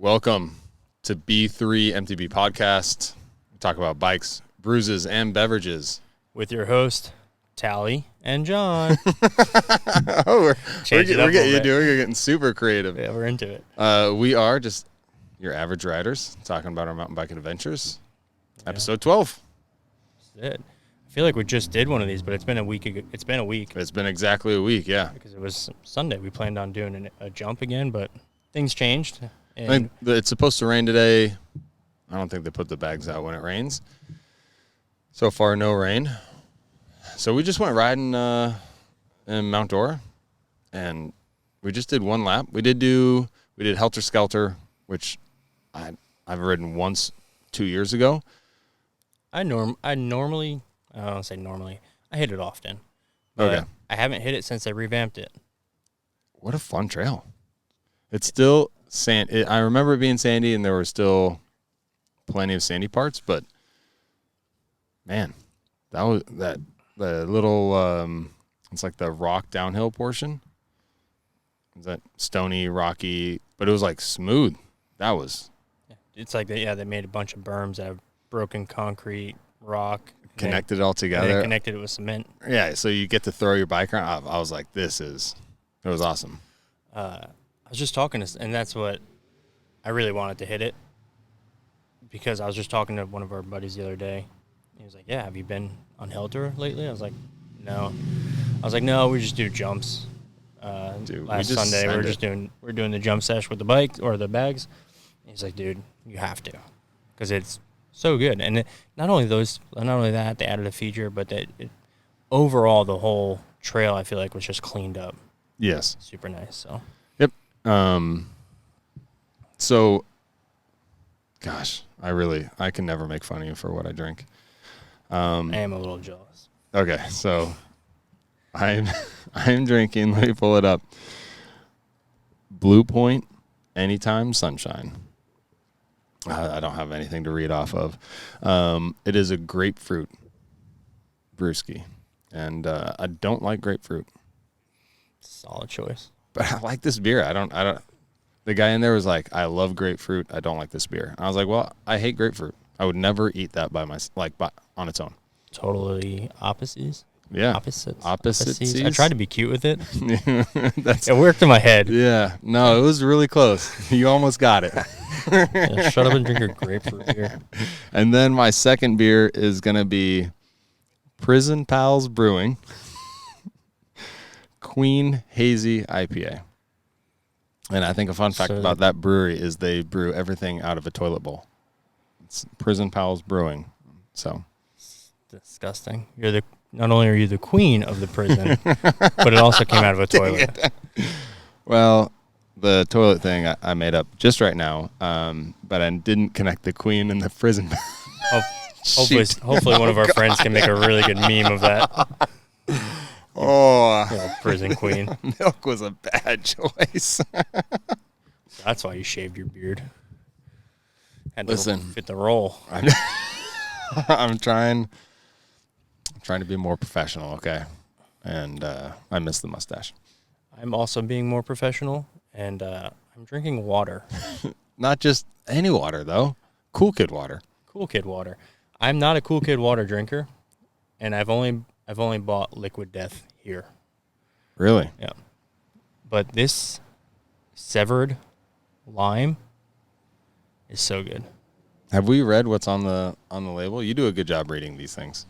Welcome to B3mtb podcast. We talk about bikes, bruises, and beverages. With your host, Tally and John. We're getting super creative. Yeah, we're into it. We are just your average riders talking about our mountain biking adventures. Yeah. Episode 12. That's it. I feel like we just did one of these, but it's been a week ago. It's been a week. It's been exactly a week, yeah. Because it was Sunday. We planned on doing a jump again, but things changed. I think it's supposed to rain today. I don't think they put the bags out when it rains. So far, no rain. So we just went riding in Mount Dora, and we just did one lap. We did Helter Skelter, which I've ridden once 2 years ago. I don't say normally. I hit it often. But okay. I haven't hit it since I revamped it. What a fun trail. It's still I remember it being sandy, and there were still plenty of sandy parts, but man, the little it's like the rock downhill portion. Is that stony, rocky, but it was like smooth. That was. It's like they made a bunch of berms out of broken concrete, rock. Connected it all together. Connected it with cement. Yeah, so you get to throw your bike around. I was like, it was awesome. I was just talking and that's what I really wanted to hit it, because I was just talking to one of our buddies the other day. He was like, yeah, have you been on Helter lately? I was like, no. No, we just do jumps. Last Sunday we're doing the jump sesh with the bike or the bags. He's like, dude, you have to, because it's so good. And not only that, they added a feature, but overall the whole trail I feel like was just cleaned up. Yes. Super nice. So. Yep. So, gosh, I can never make fun of you for what I drink. I am a little jealous. Okay, so I'm drinking. Let me pull it up. Blue Point Anytime Sunshine. I don't have anything to read off of. It is a grapefruit brewski, and I don't like grapefruit. Solid choice. But I like this beer. I don't. The guy in there was like, I love grapefruit. I don't like this beer. And I was like, well, I hate grapefruit. I would never eat that on its own. Totally opposites. Yeah. Opposites. I tried to be cute with it. It worked in my head. Yeah. No, it was really close. You almost got it. Yeah, shut up and drink your grapefruit beer. And then my second beer is going to be Prison Pals Brewing Queen Hazy IPA. And I think a fun fact about that brewery is they brew everything out of a toilet bowl. It's Prison Pals Brewing. So it's disgusting. Not only are you the queen of the prison, but it also came out of a toilet. Well, the toilet thing I made up just right now, but I didn't connect the queen and the prison. Hopefully one of our friends can make a really good meme of that. Oh, prison queen. Milk was a bad choice. That's why you shaved your beard. Listen, fit the role. I'm trying to be more professional, okay? And I miss the mustache. I'm also being more professional, and I'm drinking water. Not just any water, though. Cool Kid water. Cool Kid water. I'm not a Cool Kid water drinker, and I've only bought Liquid Death here. Really? Yeah. But this severed lime is so good. Have we read what's on the label? You do a good job reading these things.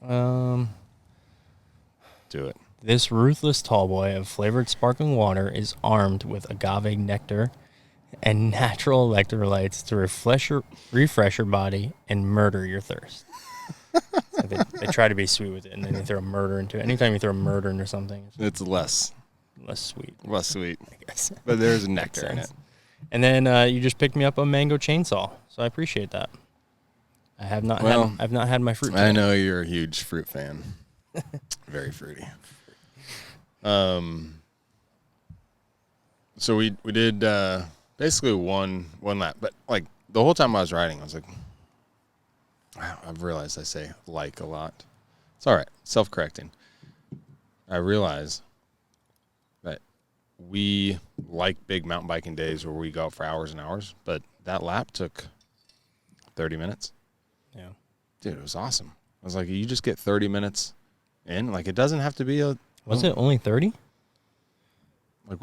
Do it. This ruthless tallboy of flavored sparkling water is armed with agave nectar and natural electrolytes to refresh your body and murder your thirst. So they try to be sweet with it, and then they throw murder into it. Anytime you throw murder into something, it's less sweet. Less sweet, I guess. But there's nectar in it. And then you just picked me up a mango chainsaw, so I appreciate that. I've not had my fruit. I know you're a huge fruit fan. Very fruity. So we did basically one lap, but like the whole time I was riding, I was like, wow, I've realized I say like a lot. It's all right. Self-correcting. I realize that we like big mountain biking days where we go out for hours and hours, but that lap took 30 minutes. Yeah. Dude, it was awesome. I was like, you just get 30 minutes in. Like, it doesn't have to be a... Was it only 30? Like,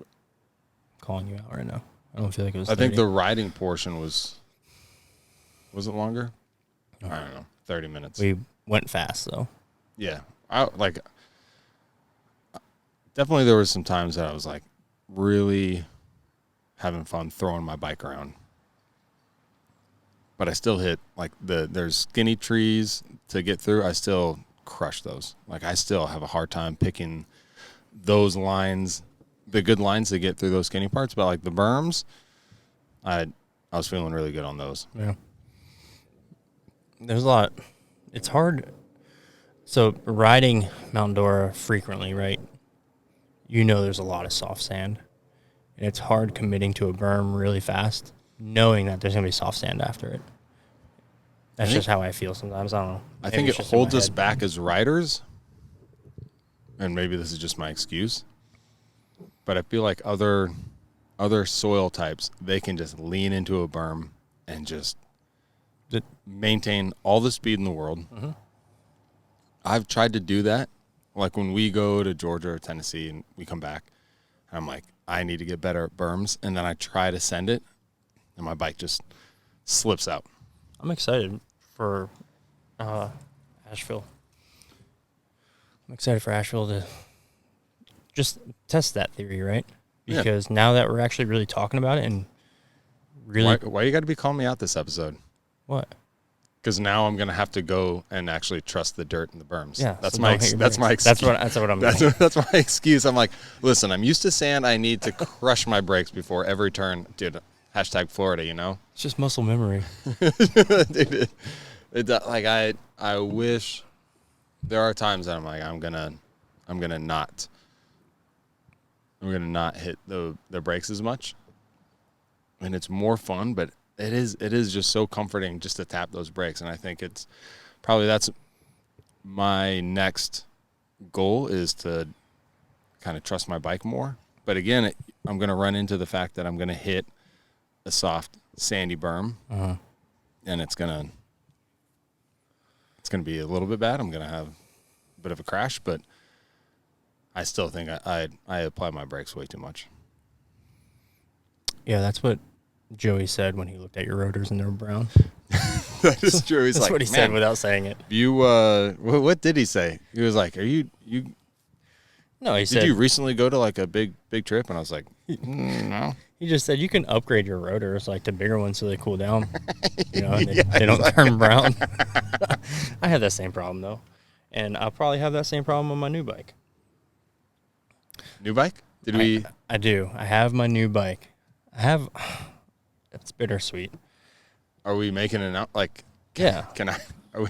calling you out right now. I don't feel like it was I 30. think the riding portion was it longer? I don't know. 30 minutes. We went fast, though. Yeah. Definitely there was some times that I was like really having fun throwing my bike around. But I still hit like there's skinny trees to get through. I still crush those. Like I still have a hard time picking those lines, the good lines to get through those skinny parts. But like the berms, I was feeling really good on those. Yeah. There's a lot. It's hard. So riding Mount Dora frequently, right? You know there's a lot of soft sand. And it's hard committing to a berm really fast, knowing that there's going to be soft sand after it. That's just how I feel sometimes. I don't know. I think it holds us back as riders. And maybe this is just my excuse. But I feel like other soil types, they can just lean into a berm and just maintain all the speed in the world. Mm-hmm. I've tried to do that. Like when we go to Georgia or Tennessee and we come back, I'm like, I need to get better at berms. And then I try to send it, and my bike just slips out. I'm excited for Asheville. I'm excited for Asheville to just test that theory, right? Because now that we're actually really talking about it and really... Why you got to be calling me out this episode? What? Because now I'm gonna have to go and actually trust the dirt and the berms. Yeah, that's so my excuse. That's what I'm doing. That's my excuse. I'm like, listen, I'm used to sand. I need to crush my brakes before every turn, dude. Hashtag Florida, you know. It's just muscle memory. Dude, like I wish there are times that I'm like I'm gonna not hit the brakes as much, and it's more fun, but. It is just so comforting just to tap those brakes, and I think it's probably that's my next goal is to kind of trust my bike more. But again, I'm going to run into the fact that I'm going to hit a soft sandy berm, and it's going to be a little bit bad. I'm going to have a bit of a crash, but I still think I apply my brakes way too much. Yeah, that's what Joey said when he looked at your rotors and they were brown. That is true. He's That's like, what he said without saying it. You, what did he say? He was like, "Are you?" No, he said. Did you recently go to like a big trip? And I was like, no. He just said you can upgrade your rotors like to bigger ones so they cool down, you know, and they don't turn brown. I had that same problem though, and I'll probably have that same problem on my new bike. New bike? I do. I have my new bike. It's bittersweet. Are we making an out? Like, yeah. Are we?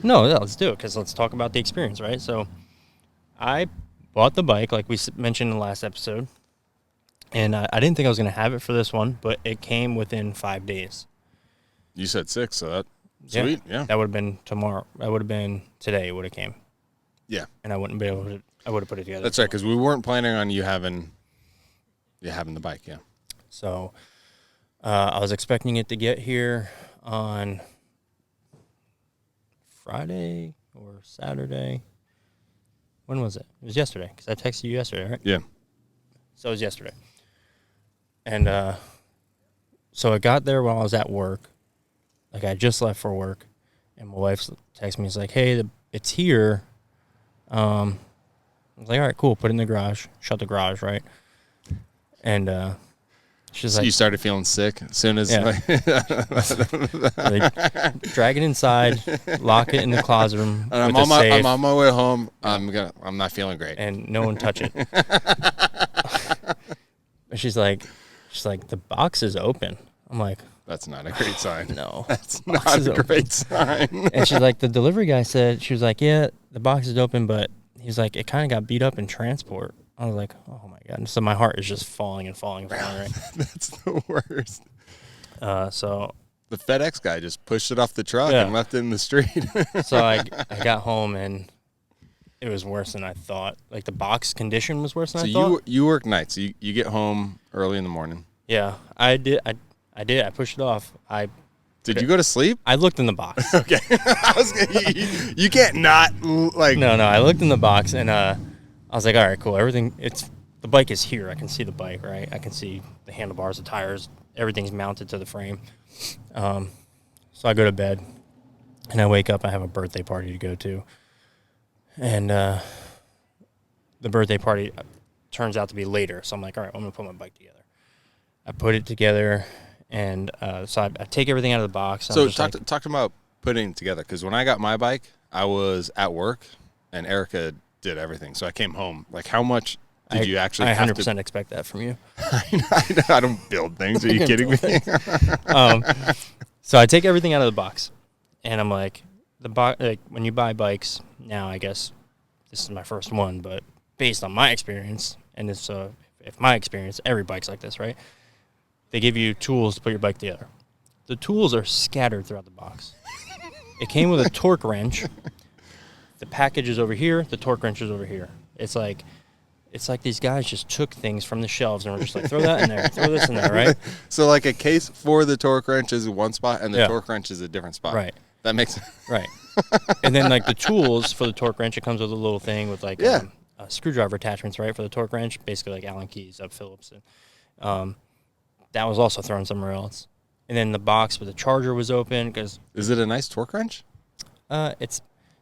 No, let's do it because let's talk about the experience, right? So, I bought the bike like we mentioned in the last episode, and I didn't think I was going to have it for this one, but it came within 5 days. You said 6, so that sweet, yeah. That would have been tomorrow. That would have been today. It would have came. Yeah. And I wouldn't be able to. I would have put it together. That's right, because we weren't planning on you having the bike, yeah. So. I was expecting it to get here on Friday or Saturday. When was it? It was yesterday, because I texted you yesterday, right? Yeah. So it was yesterday. And so it got there while I was at work. Like, I just left for work, and my wife texted me. It's like, hey, it's here. I was like, all right, cool. Put it in the garage. Shut the garage, right? And she's so like, you started feeling sick as soon as like, drag it inside, lock it in the closet room. And I'm on my way home. I'm not feeling great. And no one touch it. And she's like, the box is open. I'm like, that's not a great sign. No, that's not a great sign. And she's like, the delivery guy said, she was like, yeah, the box is open, but he's like, it kind of got beat up in transport. I was like, oh my God. And so my heart is just falling, right? That's the worst. So the FedEx guy just pushed it off the truck and left it in the street. So I got home and It was worse than I thought. Like the box condition was worse than So I thought. you work nights. So you get home early in the morning. Yeah, I did. I did. I pushed it off. Did you go to sleep? I looked in the box. Okay. You can't not like. No, I looked in the box and I was like, all right, cool. Everything. The bike is here. I can see the bike, right? I can see the handlebars, the tires. Everything's mounted to the frame. So I go to bed, and I wake up. I have a birthday party to go to, and the birthday party turns out to be later. So I'm like, all right, I'm gonna put my bike together. I put it together, and so I take everything out of the box. So talk to me about putting it together, because when I got my bike, I was at work, and Erica did everything. So I came home. Like, how much did you actually? I 100% expect that from you. I don't build things. Are you kidding me? So I take everything out of the box, and I'm like, like when you buy bikes now, I guess this is my first one, but based on my experience, and this, if my experience, every bike's like this, right? They give you tools to put your bike together. The tools are scattered throughout the box. It came with a torque wrench. The package is over here. The torque wrench is over here. It's like these guys just took things from the shelves and were just like, throw that in there, throw this in there, right? So like a case for the torque wrench is one spot, and the torque wrench is a different spot. Right. That makes sense. Right. And then like the tools for the torque wrench, it comes with a little thing with like screwdriver attachments, right, for the torque wrench, basically like Allen keys up Phillips. And that was also thrown somewhere else. And then the box with the charger was open because. Is it a nice torque wrench? It's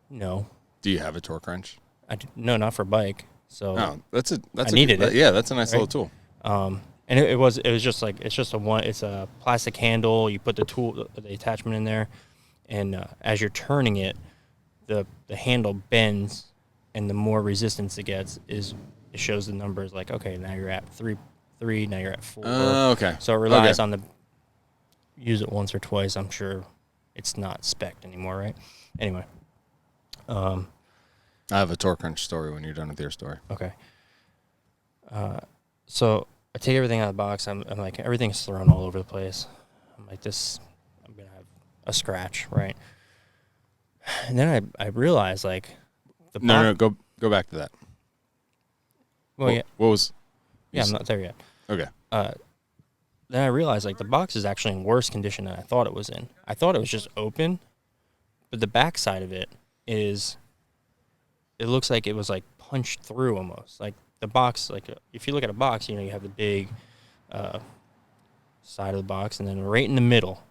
no. Do you have a torque wrench? No, not for a bike. So I needed it. Yeah, that's a nice little tool. And it was just like it's a plastic handle. You put the attachment in there, and as you're turning it, the handle bends, and the more resistance it gets, it shows the numbers like, okay, now you're at 3, now you're at 4. Okay. So it relies on use it once or twice. I'm sure it's not spec'd anymore, right? Anyway. I have a torque wrench story when you're done with your story. Okay. So I take everything out of the box. I'm like, everything's thrown all over the place. I'm like, I'm going to have a scratch, right? And then I realized, like, go back to that. Well, yeah. What was? Yeah, I'm not there yet. Okay. Then I realized, like, the box is actually in worse condition than I thought it was in. I thought it was just open, but the back side of it it looks like it was, like, punched through almost. Like, the box, like, if you look at a box, you have the big side of the box, and then right in the middle,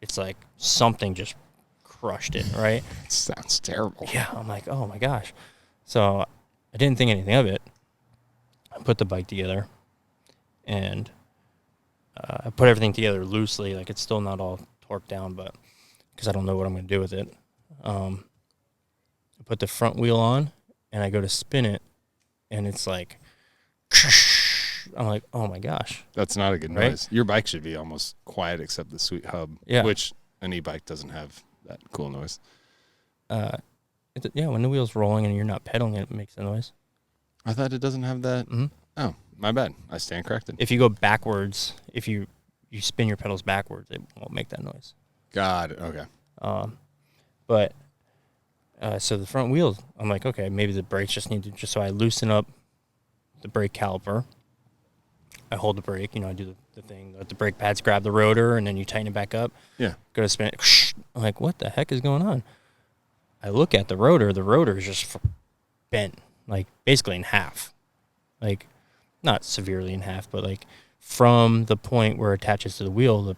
it's like something just crushed it, right? It sounds terrible. Yeah, I'm like, oh, my gosh. So I didn't think anything of it. I put the bike together, and I put everything together loosely. Like, it's still not all torqued down, but because I don't know what I'm going to do with it. I put the front wheel on, and I go to spin it, and it's like, I'm like, oh my gosh. That's not a good right? noise. Your bike should be almost quiet except the sweet hub, which an e-bike doesn't have that cool noise. When the wheel's rolling and you're not pedaling it makes a noise. I thought it doesn't have that. Mm-hmm. Oh, my bad. I stand corrected. If you go backwards, if you spin your pedals backwards, it won't make that noise. Got it. Okay. But so the front wheel, I'm like, okay, maybe the brakes just need to, just so I loosen up the brake caliper. I hold the brake, I do the thing, the brake pads grab the rotor, and then you tighten it back up. Yeah. Go to spin it. I'm like, what the heck is going on? I look at the rotor is just bent, like basically in half. Like, not severely in half, but like from the point where it attaches to the wheel,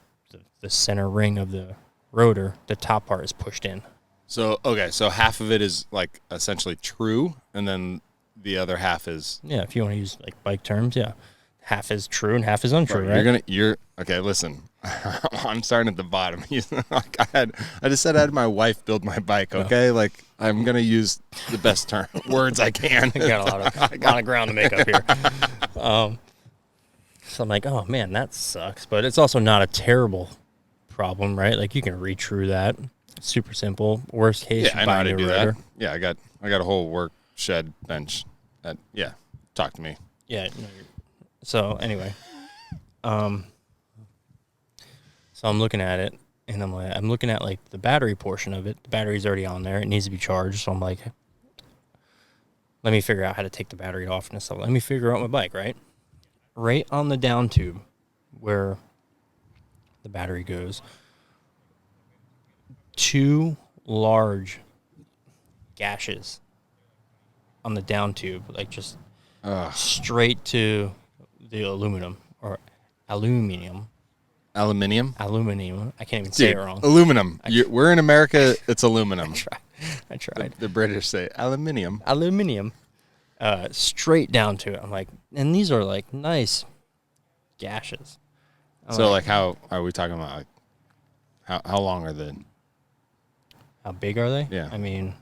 the center ring of the rotor, the top part is pushed in. So, okay, so half of it is like essentially true, and then the other half is... Yeah, if you want to use like bike terms, yeah. Half is true and half is untrue, right? Okay, listen. I'm starting at the bottom. I just said I had my wife build my bike, okay? Like, I'm going to use the best words I can. I got a lot of ground to make up here. So I'm like, oh, man, that sucks. But it's also not a terrible problem, right? Like, you can retrue that. It's super simple. Worst case, I know how to do that. Yeah, I got a whole work shed bench. Talk to me. Yeah. So anyway, so I'm looking at it, and I'm looking at like the battery portion of it. The battery's already on there. It needs to be charged. So I'm like, let me figure out how to take the battery off and stuff. Let me figure out my bike, right? Right on the down tube where the battery goes, 2 large gashes on the down tube, like just straight to the aluminium. Aluminium. Aluminum. I can't even say it wrong. Aluminum. We're in America. It's aluminum. I tried. The British say aluminium. Aluminum. Straight down to it. I'm like, and these are like nice gashes. So like, how are we talking about? Like, how long are they? How big are they? Yeah. I mean,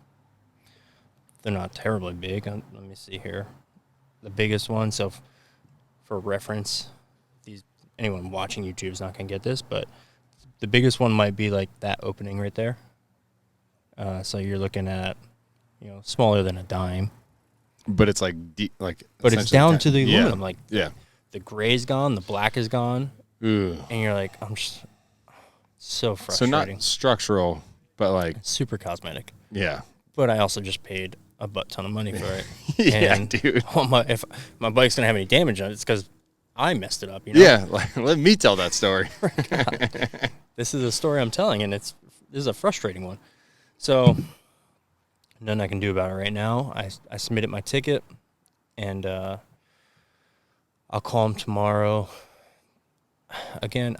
they're not terribly big. Let me see here. The biggest one. So, for reference, anyone watching YouTube is not going to get this, but the biggest one might be like that opening right there. So you're looking at, smaller than a dime. But it's like deep, like. But it's down to the aluminum. Yeah. Like, yeah. The gray's gone, the black is gone, Ooh. and you're like, I'm just so frustrating. So not structural, but like super cosmetic. Yeah. But I also just paid a butt ton of money for it. Yeah, and dude. If my bike's gonna have any damage on it, it's because I messed it up. Yeah, like, let me tell that story. This is a story I'm telling, and this is a frustrating one. So, nothing I can do about it right now. I submitted my ticket, and I'll call him tomorrow. Again,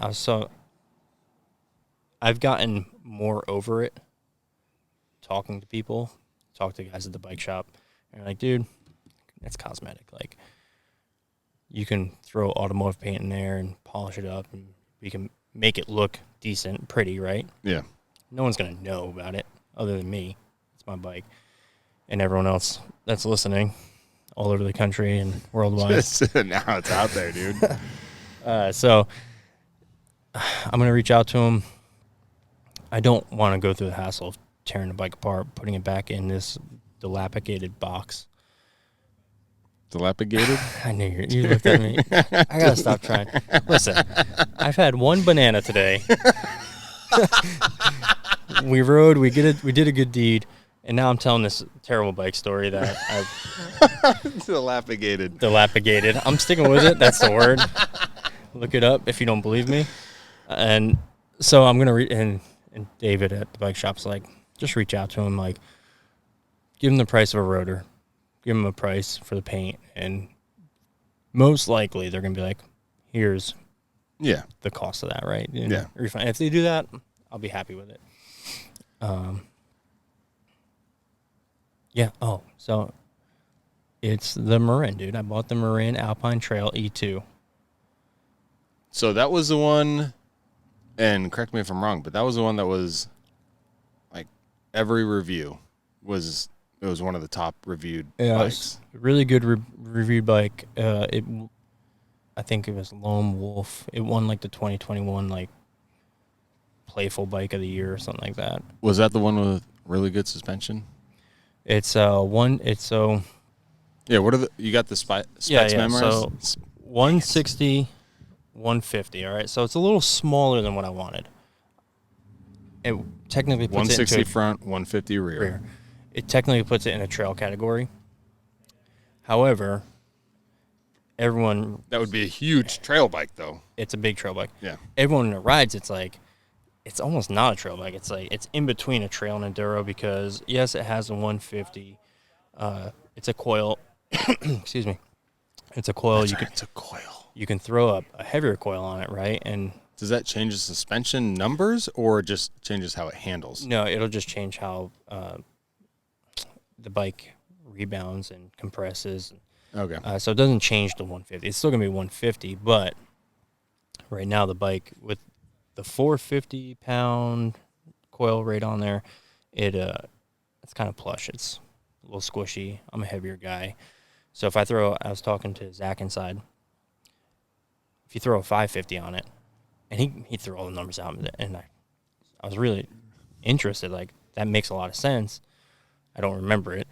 I've gotten more over it talking to people, talk to guys at the bike shop, and like, dude, it's cosmetic. Like, you can throw automotive paint in there and polish it up, and we can make it look decent, pretty, right? Yeah. No one's going to know about it other than me. It's my bike. And everyone else that's listening all over the country and worldwide. Now it's out there, dude. So I'm going to reach out to him. I don't want to go through the hassle of tearing the bike apart, putting it back in this dilapidated box. Dilapidated? I knew you looked at me. I gotta stop trying. Listen, I've had one banana today. We rode. We did a good deed, and now I'm telling this terrible bike story that I've dilapidated. I'm sticking with it. That's the word. Look it up if you don't believe me. And so I'm gonna and David at the bike shop's like, just reach out to him, like, give him the price of a rotor. Give them a price for the paint, and most likely they're going to be like, here's the cost of that, right? And refund. If they do that, I'll be happy with it. Yeah. Oh, so it's the Marin, dude. I bought the Marin Alpine Trail E2. So that was the one, and correct me if I'm wrong, but that was the one that was, like, every review was... It was one of the top reviewed bikes. Really good reviewed bike. I think it was Lone Wolf. It won like the 2021 like Playful Bike of the Year or something like that. Was that the one with really good suspension? It's one. It's so. Yeah. What are the? You got the specs memorized? So 160, 150. All right. So it's a little smaller than what I wanted. It technically puts 160 it into front, 150 rear. It technically puts it in a trail category. However, everyone... That would be a huge trail bike, though. It's a big trail bike. Yeah. Everyone that rides, it's like... It's almost not a trail bike. It's like... It's in between a trail and enduro because, yes, it has a 150. It's a coil. Excuse me. It's a coil. It's a coil. You can throw a heavier coil on it, right? And... Does that change the suspension numbers or just changes how it handles? No, it'll just change how... the bike rebounds and compresses. Okay. So it doesn't change to 150. It's still going to be 150, but right now the bike with the 450-pound coil rate on there, it's kind of plush. It's a little squishy. I'm a heavier guy. So if I was talking to Zach inside, if you throw a 550 on it, and he threw all the numbers out, and I was really interested. Like, that makes a lot of sense. I don't remember it.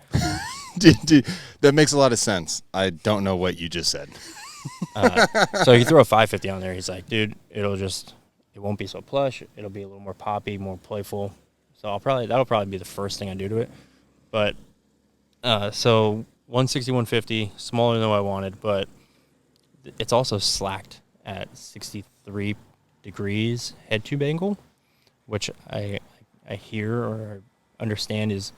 Dude, that makes a lot of sense. I don't know what you just said. So you throw a 550 on there. He's like, dude, it won't be so plush. It'll be a little more poppy, more playful. So that'll probably be the first thing I do to it. But so 160, 150, smaller than what I wanted, but it's also slacked at 63 degrees head tube angle, which I hear or understand is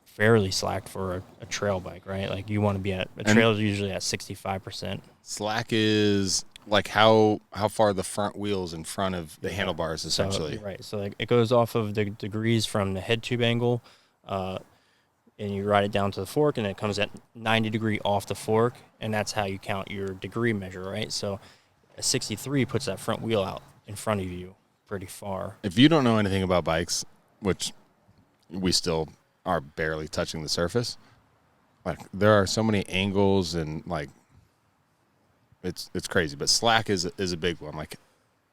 fairly slacked for a trail bike, right? Like you want to be at a trail is usually at 65%. Slack is like how far the front wheels in front of the handlebars, essentially. So, right. So like it goes off of the degrees from the head tube angle, and you ride it down to the fork, and it comes at 90 degree off the fork, and that's how you count your degree measure, right? So a 63 puts that front wheel out in front of you pretty far. If you don't know anything about bikes, which we still are barely touching the surface, like there are so many angles and like it's crazy. But slack is a big one. Like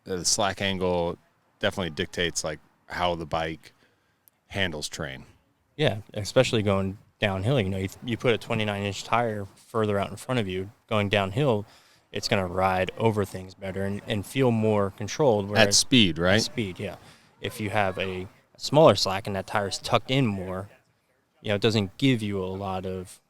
the slack angle definitely dictates like how the bike handles terrain. Yeah, especially going downhill. You know, you put a 29-inch tire further out in front of you, going downhill, it's going to ride over things better and feel more controlled. At speed, right? At speed, yeah. If you have a smaller slack and that tire's tucked in more, you know, it doesn't give you a lot of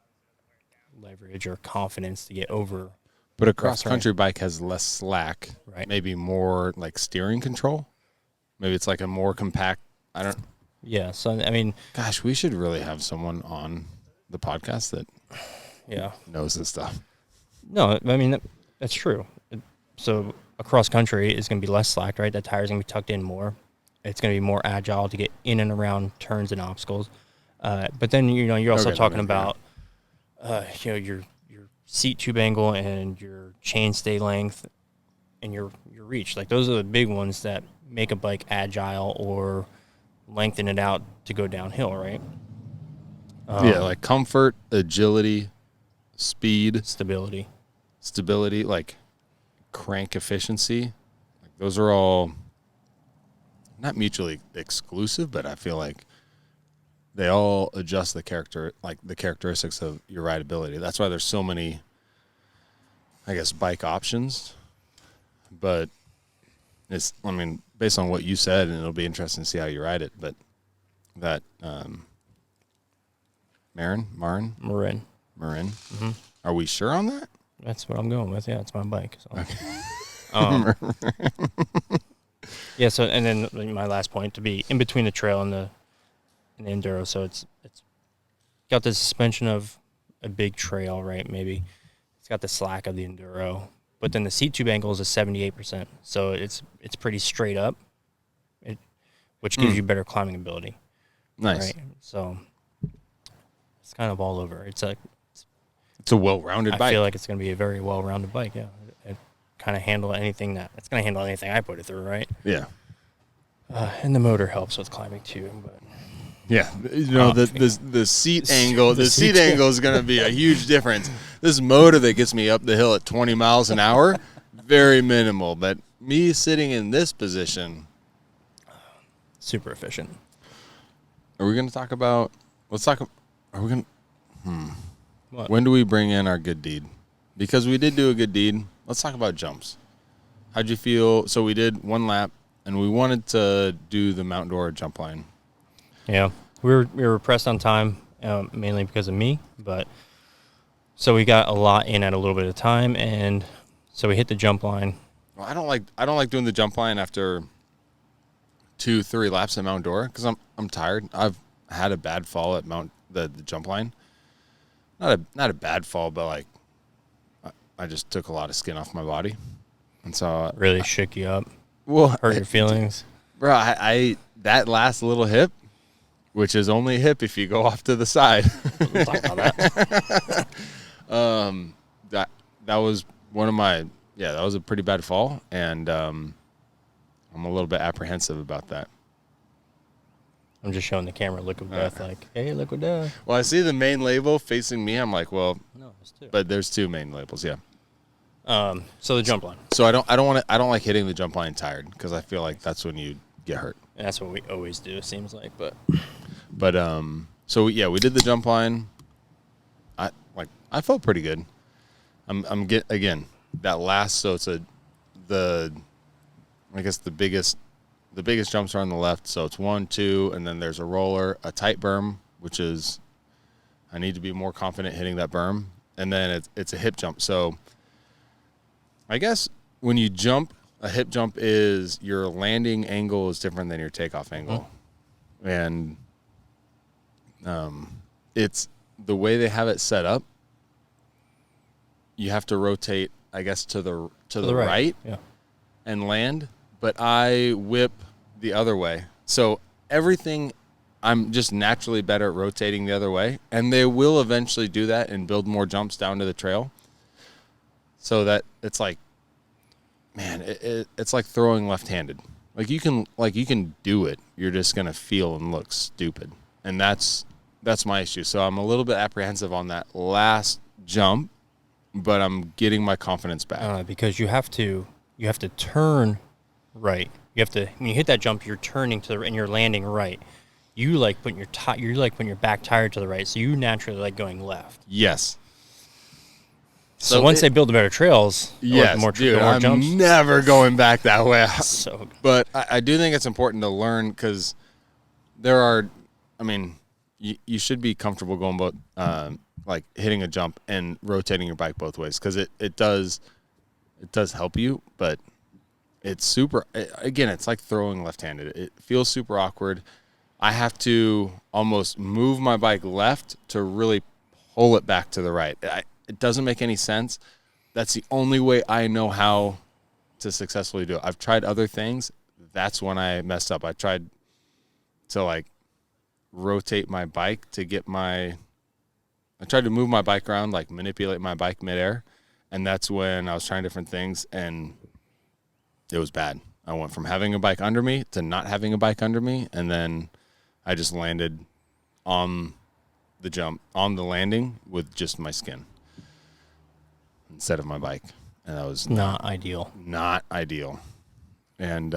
leverage or confidence to get over. But a cross-country bike has less slack, right? Maybe more like steering control. Maybe it's like a more compact, I don't. Yeah, so I mean, gosh, we should really have someone on the podcast that knows this stuff. No, I mean, that's true. So a cross-country is going to be less slack, right? That tire's going to be tucked in more. It's going to be more agile to get in and around turns and obstacles. But then, you know, you're also talking about, you know, your seat tube angle and your chainstay length and your reach. Like those are the big ones that make a bike agile or lengthen it out to go downhill, right? Like comfort, agility, speed, stability, like crank efficiency. Like those are all not mutually exclusive, but I feel like they all adjust the characteristics of your rideability. That's why there's so many, I guess, bike options. But it's, I mean, based on what you said, and it'll be interesting to see how you ride it. But that Marin. Mm-hmm. Are we sure on that? That's what I'm going with. Yeah, it's my bike. So. Okay. Yeah. So, and then my last point to be in between the trail and the enduro. So it's got the suspension of a big trail, right? Maybe it's got the slack of the enduro, but then the seat tube angle is a 78%. So it's pretty straight up, which gives you better climbing ability. Nice. Right? So it's kind of all over. It's a well-rounded bike. I feel like it's going to be a very well-rounded bike. Yeah, it kind of handle anything it's going to handle anything I put it through, right? Yeah. And the motor helps with climbing too, but. Yeah, you know, the seat angle, the seat angle is going to be a huge difference. This motor that gets me up the hill at 20 miles an hour, very minimal. But me sitting in this position, super efficient. Are we going to talk about? Are we going? What? When do we bring in our good deed? Because we did do a good deed. Let's talk about jumps. How'd you feel? So we did one lap, and we wanted to do the Mount Dora jump line. Yeah, we were pressed on time, mainly because of me. But so we got a lot in at a little bit of time, and so we hit the jump line. Well, I don't like doing the jump line after 2-3 laps at Mount Dora because I'm tired. I've had a bad fall at the jump line. Not a bad fall, but like I just took a lot of skin off my body, and so really shook you up. Well, hurt your feelings, bro. I that last little hip. Which is only hip if you go off to the side. We'll talk about that. That was one of my that was a pretty bad fall, and I'm a little bit apprehensive about that. I'm just showing the camera liquid death, like, hey, liquid death. Well, I see the main label facing me. I'm like, well, no, there's two. But there's two main labels, yeah. So the jump line. So I don't like hitting the jump line tired because I feel like that's when you get hurt. And that's what we always do. It seems like, but so yeah, we did the jump line. I felt pretty good. I'm again that last. So it's I guess the biggest jumps are on the left. So it's 1, 2, and then there's a roller, a tight berm, which is I need to be more confident hitting that berm. And then it's a hip jump. So I guess when you jump, a hip jump is your landing angle is different than your takeoff angle. And it's the way they have it set up. You have to rotate, I guess, to the right and land. But I whip the other way. So everything, I'm just naturally better at rotating the other way. And they will eventually do that and build more jumps down to the trail. So that it's like, man, it's like throwing left-handed. Like you can do it. You're just going to feel and look stupid. And that's my issue. So I'm a little bit apprehensive on that last jump, but I'm getting my confidence back. Because you have to turn right. You have to, when you hit that jump, you're turning and you're landing right. You like putting your back tire to the right, so you naturally like going left. Yes. So once they build the better trails, more jumps. I'm never going back that way. So good. But I do think it's important to learn because there are, I mean, you should be comfortable going both, like hitting a jump and rotating your bike both ways because it does help you, but it's super, again, it's like throwing left-handed. It feels super awkward. I have to almost move my bike left to really pull it back to the right. It doesn't make any sense. That's the only way I know how to successfully do it. I've tried other things. That's when I messed up. I tried to like rotate my bike to get I tried to move my bike around, like manipulate my bike midair. And that's when I was trying different things and it was bad. I went from having a bike under me to not having a bike under me. And then I just landed on the landing with just my skin instead of my bike. And that was not ideal. Not ideal. And,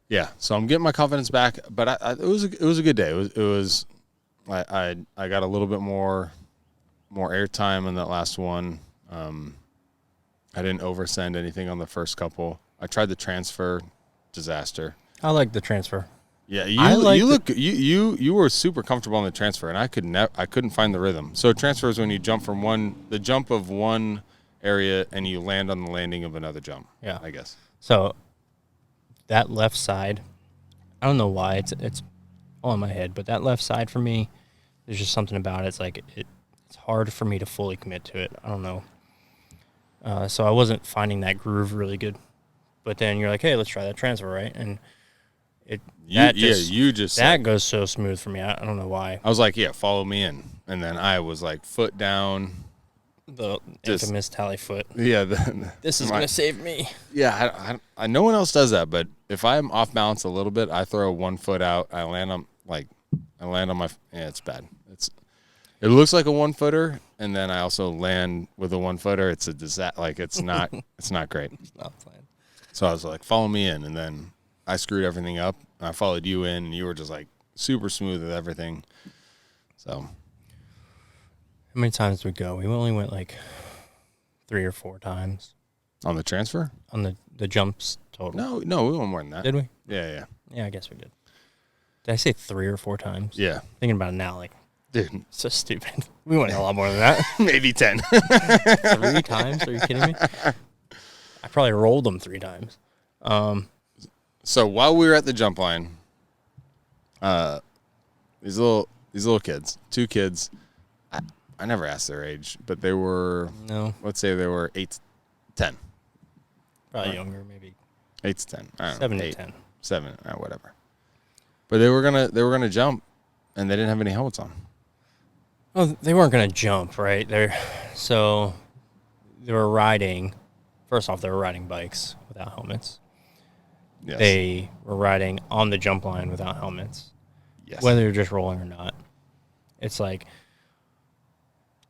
yeah, so I'm getting my confidence back, but it was a good day. I got a little bit more airtime in that last one. I didn't oversend anything on the first couple. I tried the transfer, disaster. I like the transfer. Yeah, you were super comfortable on the transfer, and I couldn't find the rhythm. So transfer is when you jump from the jump of one area and you land on the landing of another jump. Yeah, I guess. So that left side, I don't know why it's all in my head, but that left side for me, there's just something about it. It's like it's hard for me to fully commit to it. I don't know. So I wasn't finding that groove really good. But then you're like, hey, let's try that transfer, right? And that goes so smooth for me. I don't know why. I was like, yeah, follow me in. And then I was like foot down. The infamous tally foot. Yeah. This is going to save me. Yeah, I no one else does that, but if I'm off balance a little bit, I throw 1 foot out. I land on my, it's bad. It looks like a 1-footer, and then I also land with a 1-footer. It's a disaster. Like it's not great. It's not planned. So I was like, follow me in, and then I screwed everything up. And I followed you in, and you were just like super smooth with everything. So, how many times did we go? We only went like 3 or 4 times on the transfer. On the jumps total. No, we went more than that. Did we? Yeah. Yeah, I guess we did. Did I say 3 or 4 times? Yeah. Thinking about it now, like. Dude, so stupid. We went a lot more than that. Maybe 10. 3 times? Are you kidding me? I probably rolled them 3 times. So while we were at the jump line, these little kids, 2 kids, I never asked their age, but they were, let's say they were 8 to 10. Probably younger, maybe. 8 to 10. I don't 7 know, to 8, 10. 7, whatever. But they were gonna jump, and they didn't have any helmets on. Well, they weren't going to jump, right? They were riding. First off, they were riding bikes without helmets. Yes. They were riding on the jump line without helmets. Yes. Whether they're just rolling or not. It's like,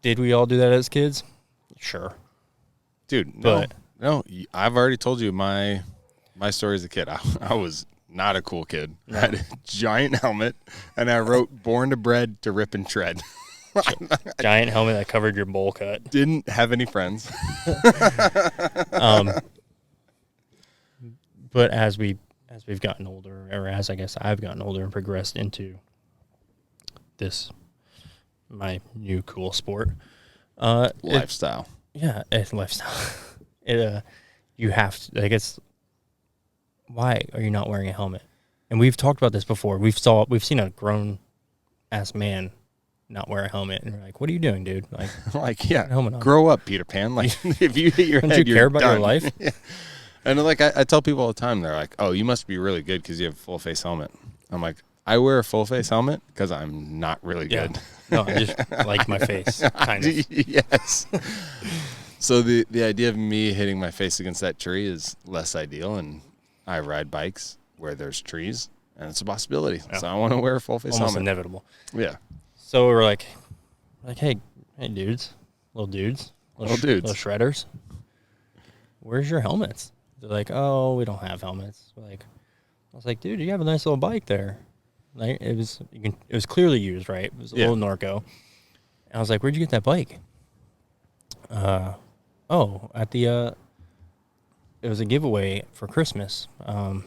did we all do that as kids? Sure. Dude, no. I've already told you my story as a kid. I was not a cool kid. I had a giant helmet, and I wrote "Born to Bred to Rip and Tread." Giant helmet that covered your bowl cut. Didn't have any friends. But as we've gotten older, or as I guess I've gotten older and progressed into my new cool sport. Lifestyle. It's lifestyle. You have to, like, it's, why are you not wearing a helmet? And we've talked about this before. We've seen a grown ass man not wear a helmet, and we're like, what are you doing, dude? Like, helmet on. Grow up, Peter Pan. Like, if you hit your Don't head, you care you're about done. your life? Yeah. And like, I tell people all the time, they're like, oh, you must be really good because you have a full face helmet. I'm like, I wear a full face helmet because I'm not really good. No, I just like my face, kind of. Yes. So the idea of me hitting my face against that tree is less ideal, and I ride bikes where there's trees, and it's a possibility. Yeah. So I want to wear a full face helmet. Almost inevitable. Yeah. So we're like, hey dudes, little shredders, where's your helmets? They're like, oh, we don't have helmets. I was like, dude, you have a nice little bike there. Like, it was clearly used, right? It was a little Norco. And I was like, where'd you get that bike? At the it was a giveaway for Christmas. I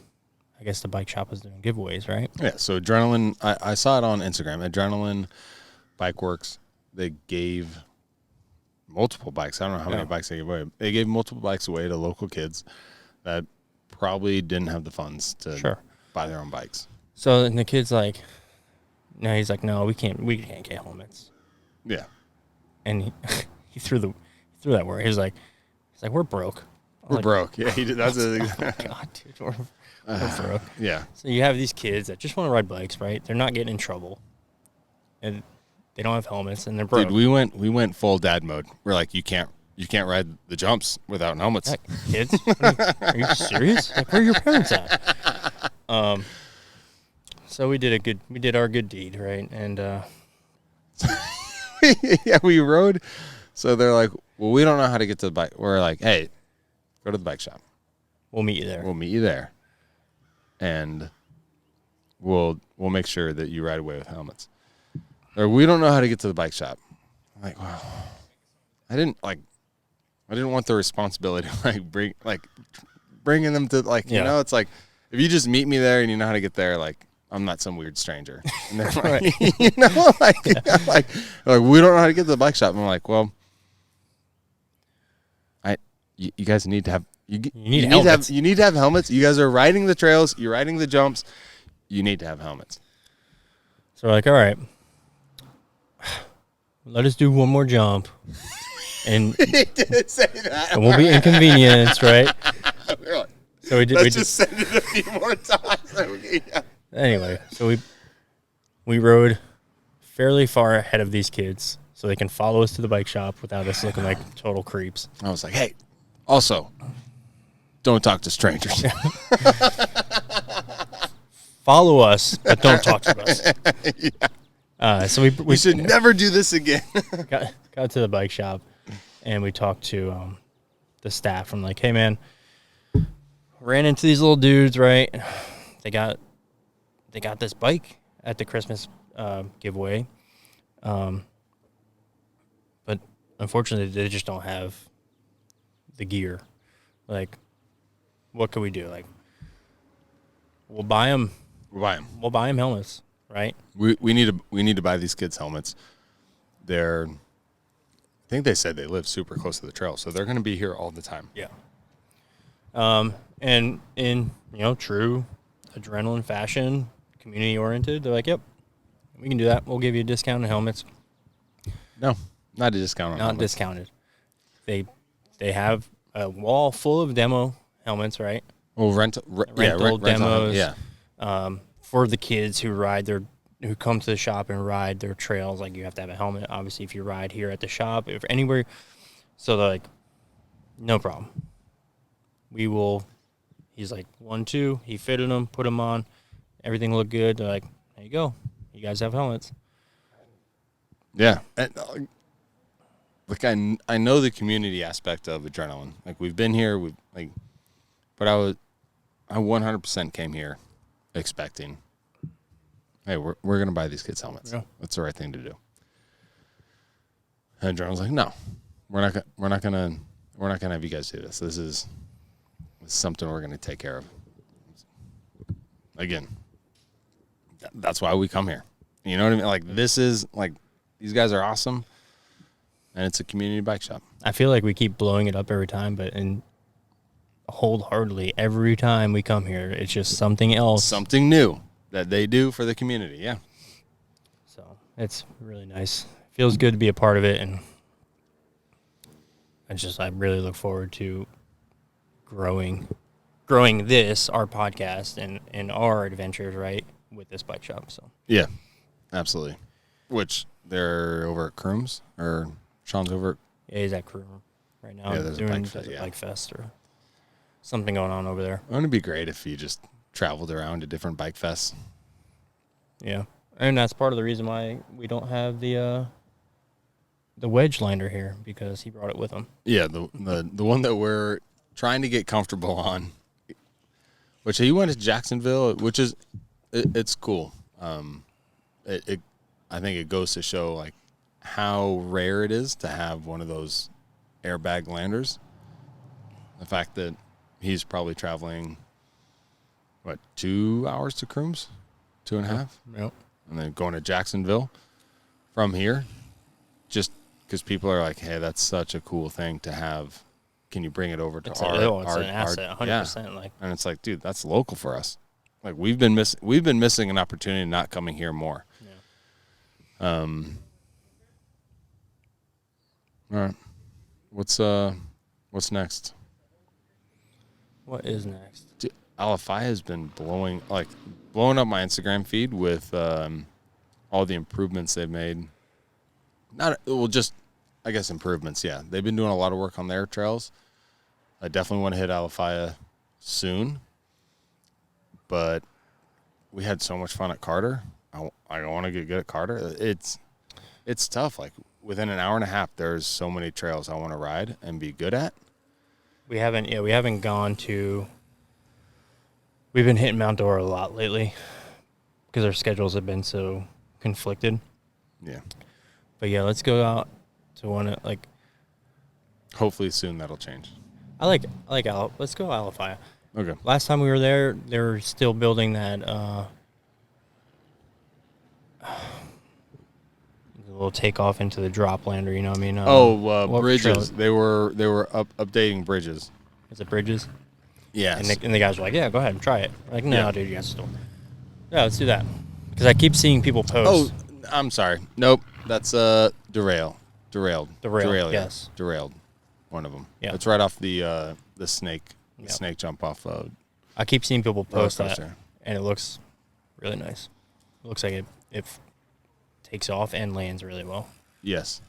guess the bike shop was doing giveaways, right? Yeah. So Adrenaline, I saw it on Instagram. Adrenaline Bike Works. They gave multiple bikes. I don't know how many bikes they gave away. They gave multiple bikes away to local kids that probably didn't have the funds to buy their own bikes. So and the kid's like, he's like, no, we can't get helmets. Yeah. And he threw that word. He's like, we're broke. We're broke. Yeah, he did. That's oh God, dude, we're broke. Yeah. So you have these kids that just want to ride bikes, right? They're not getting in trouble, and they don't have helmets, and they're broke. Dude, we went full dad mode. We're like, you can't ride the jumps without helmets. Heck, kids, are you serious? Like, where are your parents at? So we did our good deed, right? And yeah, we rode. So they're like, well, we don't know how to get to the bike. We're like, hey, go to the bike shop. We'll meet you there. And we'll make sure that you ride away with helmets. Or we don't know how to get to the bike shop. I'm like, wow. I didn't want the responsibility of bringing them to it's like, if you just meet me there and you know how to get there, like, I'm not some weird stranger. And they're like, like we don't know how to get to the bike shop. And I'm like, well, you guys need to have you need to have helmets. You guys are riding the trails. You're riding the jumps. You need to have helmets. So we're like, all right, let us do one more jump, and he did say that. And we'll be inconvenienced, right? Really? So we did. Let's just send it a few more times. Anyway, so we rode fairly far ahead of these kids, so they can follow us to the bike shop without us looking like total creeps. I was like, hey, also, don't talk to strangers. Follow us, but don't talk to us. Yeah. So we should never do this again. got to the bike shop, and we talked to the staff. I'm like, hey, man, ran into these little dudes, right? They got this bike at the Christmas giveaway, but unfortunately, they just don't have the gear. Like, what can we do? Like, we'll buy them. We'll buy them helmets, right? We need to buy these kids helmets. I think they said they live super close to the trail, so they're going to be here all the time. Yeah. And in true Adrenaline fashion, community oriented, they're like, yep, we can do that. We'll give you a discount on helmets. No, not a discount on helmets. Not discounted. They have a wall full of demo helmets, right? Well, rental demos. Yeah. For the kids who come to the shop and ride their trails, like, you have to have a helmet. Obviously, if you ride here at the shop, if anywhere, so they're like, no problem. We will. He's like 1, 2. He fitted them, put them on. Everything looked good. They're like, there you go. You guys have helmets. Yeah. And, look, I know the community aspect of Adrenaline. Like, we've been here, but I 100% came here expecting, hey, we're going to buy these kids helmets. Yeah. That's the right thing to do. And Adrenaline's like, no, we're not going to have you guys do this. This is something we're going to take care of. Again, that's why we come here. You know what I mean? Like, this is, like, these guys are awesome, and it's a community bike shop. I feel like we keep blowing it up every time, but wholeheartedly, every time we come here, it's just something else. Something new that they do for the community, yeah. So it's really nice. Feels good to be a part of it, and I really look forward to growing this, our podcast, and our adventures, right, with this bike shop. So yeah, absolutely. Which they're over at Crooms, or Sean's over at... Yeah, he's at Croom right now. Yeah, there's a bike fest or something going on over there. Wouldn't it be great if you just traveled around to different bike fests? Yeah, and that's part of the reason why we don't have the wedge liner here, because he brought it with him. Yeah, the one that we're trying to get comfortable on. Which he went to Jacksonville, which is it's cool. I think it goes to show like how rare it is to have one of those airbag landers. The fact that he's probably traveling 2 hours to Crooms, 2.5, yep. And then going to Jacksonville from here, just because people are like, hey, that's such a cool thing to have. Can you bring it over to it's an asset, 100%. Yeah. Like, and it's like, dude, that's local for us. Like, we've been missing an opportunity not coming here more. Yeah. All right. What's next? What is next? Dude, Alafaya has been blowing up my Instagram feed with all the improvements they've made. I guess improvements, yeah. They've been doing a lot of work on their trails. I definitely want to hit Alafaya soon. But we had so much fun at Carter. I want to get good at Carter. It's tough. Like, within an hour and a half, there's so many trails I want to ride and be good at. We haven't gone to... We've been hitting Mount Dora a lot lately because our schedules have been so conflicted. Yeah. But yeah, let's go out to one like... Hopefully soon that'll change. let's go Alafaya. Okay. Last time we were there, they were still building that little takeoff into the drop lander. You know what I mean? Bridges. They were updating bridges. Is it bridges? Yes. And the guys were like, "Yeah, go ahead and try it." I'm like, no, dude, you guys still. Yeah, let's do that. Because I keep seeing people post. Oh, I'm sorry. Nope, that's derailed. Yes. Derailed. One of them. Yeah. It's right off the snake. The snake jump off. I keep seeing people post that, and it looks really nice. It looks like it takes off and lands really well. Yes.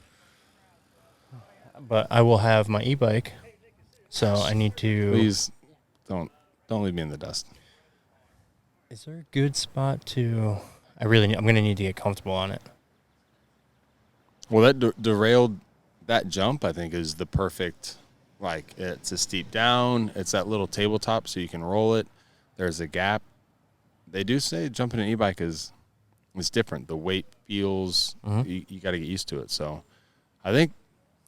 But I will have my e-bike, so I need to. Please don't leave me in the dust. Is there a good spot to? I'm going to need to get comfortable on it. Well, that derailed that jump, I think, is the perfect. Like, it's a steep down. It's that little tabletop, so you can roll it. There's a gap. They do say jumping an e-bike is different. The weight feels. Mm-hmm. You got to get used to it. So, I think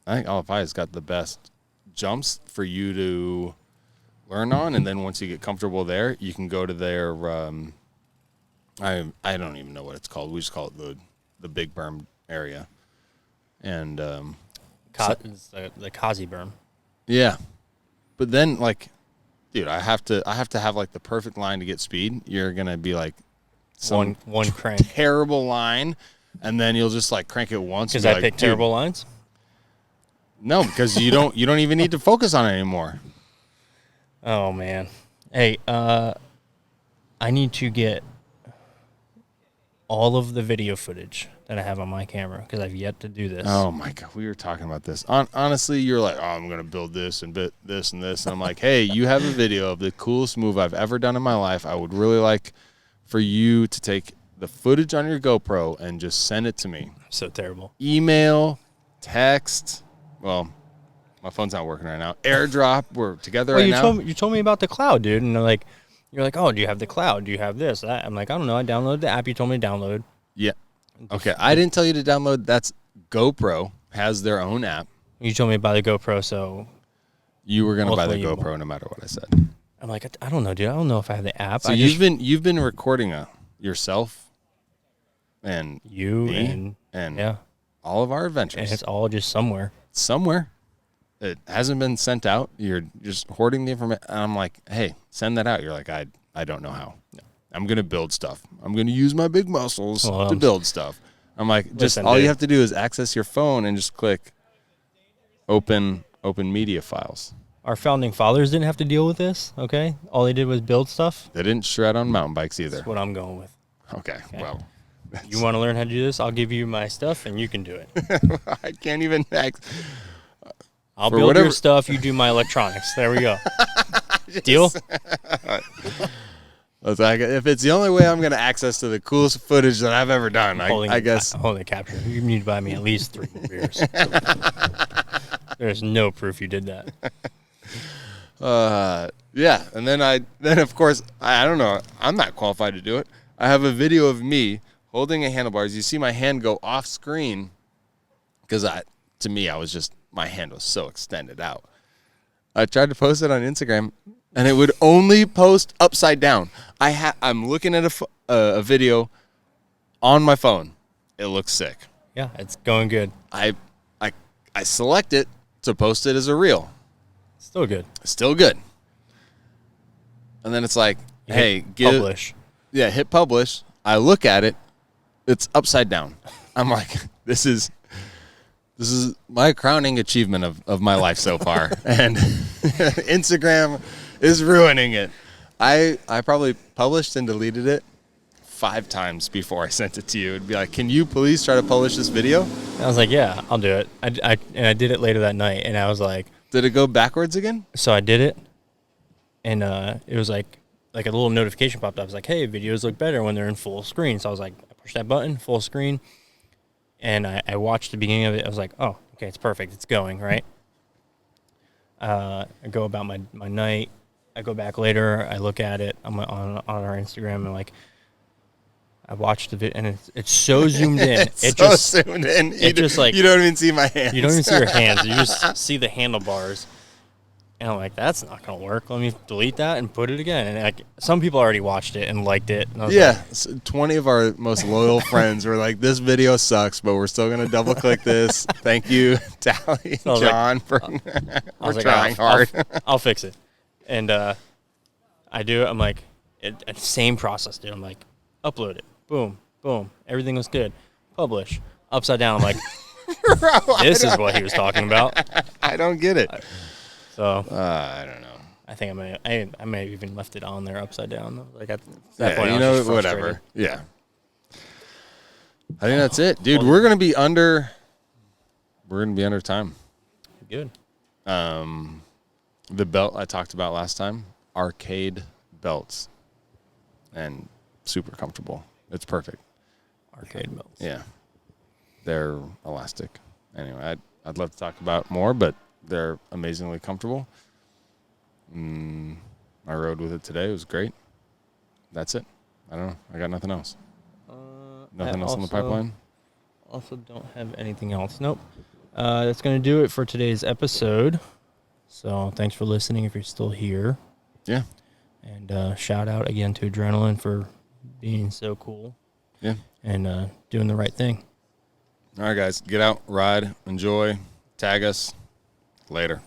Alafaya's got the best jumps for you to learn on, and then once you get comfortable there, you can go to their. I don't even know what it's called. We just call it the big berm area, and it's the Kazi berm. Yeah, but then like, dude, I have to have like the perfect line to get speed. You're gonna be like one crank terrible line, and then you'll just like crank it once. Because I pick terrible lines. No, because you don't even need to focus on it anymore. Oh man, hey, I need to get all of the video footage that I have on my camera because I've yet to do this. Oh my God, we were talking about this. Honestly, you're like, oh, I'm gonna build this and this and this, and I'm like, hey, you have a video of the coolest move I've ever done in my life. I would really like for you to take the footage on your GoPro and just send it to me. So terrible. Email, text. Well, my phone's not working right now. AirDrop. We're together right now. You told me about the cloud, dude, and you're like, oh, do you have the cloud? Do you have this? That? I'm like, I don't know. I downloaded the app you told me to download. Yeah. Okay. I didn't tell you to download. That's GoPro has their own app. You told me about the GoPro, so you were gonna buy the GoPro no matter what I said. I'm like, I don't know, dude. I don't know if I have the app. So you've been recording yourself and You me and yeah, all of our and adventures. it's all just somewhere. Somewhere. It hasn't been sent out. You're just hoarding the information. And I'm like, hey, send that out. You're like, I don't know how. No. I'm going to build stuff. I'm going to use my big muscles to build stuff. I'm like, just all you have to do is access your phone and just click open media files. Our founding fathers didn't have to deal with this, okay? All they did was build stuff. They didn't shred on mountain bikes either. That's what I'm going with. Okay. Well. You want to learn how to do this? I'll give you my stuff, and you can do it. I can't even. I'll build your stuff. You do my electronics. There we go. Deal? If it's the only way I'm going to access to the coolest footage that I've ever done, I guess. Holding a capture. You need to buy me at least 3 more beers. There's no proof you did that. Yeah, and then of course I don't know. I'm not qualified to do it. I have a video of me holding a handlebars. You see my hand go off screen because to me, my hand was so extended out. I tried to post it on Instagram, and it would only post upside down. I'm looking at a video on my phone. It looks sick. Yeah, it's going good. I select it to post it as a reel. Still good. Still good. And then it's like, hey, publish. Yeah, hit publish. I look at it. It's upside down. I'm like, this is my crowning achievement of my life so far. And Instagram is ruining it. I probably published and deleted it 5 times before I sent it to you. It'd be like, can you please try to publish this video? I was like, yeah, I'll do it. I did it later that night, and I was like, did it go backwards again? So I did it, and it was like a little notification popped up. I was like, hey, videos look better when they're in full screen. So I was like, I pushed that button, full screen, and I watched the beginning of it. I was like, oh, okay, it's perfect. It's going, right? I go about my night. I go back later. I look at it. I'm on our Instagram, and like, I watched the video, and it's so zoomed in. Zoomed in. You don't even see my hands. You don't even see your hands. You just see the handlebars. And I'm like, that's not going to work. Let me delete that and put it again. And like, some people already watched it and liked it. And I was like, so 20 of our most loyal friends were like, this video sucks, but we're still going to double click this. Thank you, Tally and John, for trying hard. I'll fix it. And I do it. I'm like, same process, dude. I'm like, upload it. Boom, boom. Everything was good. Publish. Upside down. I'm like, this is what he was talking about. I don't get it. So I don't know. I think I may have even left it on there upside down. Like at that point, I was just whatever. Yeah. I think that's it, dude. We're gonna be under time. Good. The belt I talked about last time, arcade belts, and super comfortable. It's perfect. Arcade belts. Yeah. They're elastic. Anyway, I'd love to talk about more, but they're amazingly comfortable. I rode with it today. It was great. That's it. I don't know. I got nothing else. Nothing else in the pipeline? Also don't have anything else. Nope. That's going to do it for today's episode. So thanks for listening if you're still here. Yeah. And shout out again to Adrenaline for being so cool. Yeah. And doing the right thing. All right, guys. Get out, ride, enjoy, tag us. Later.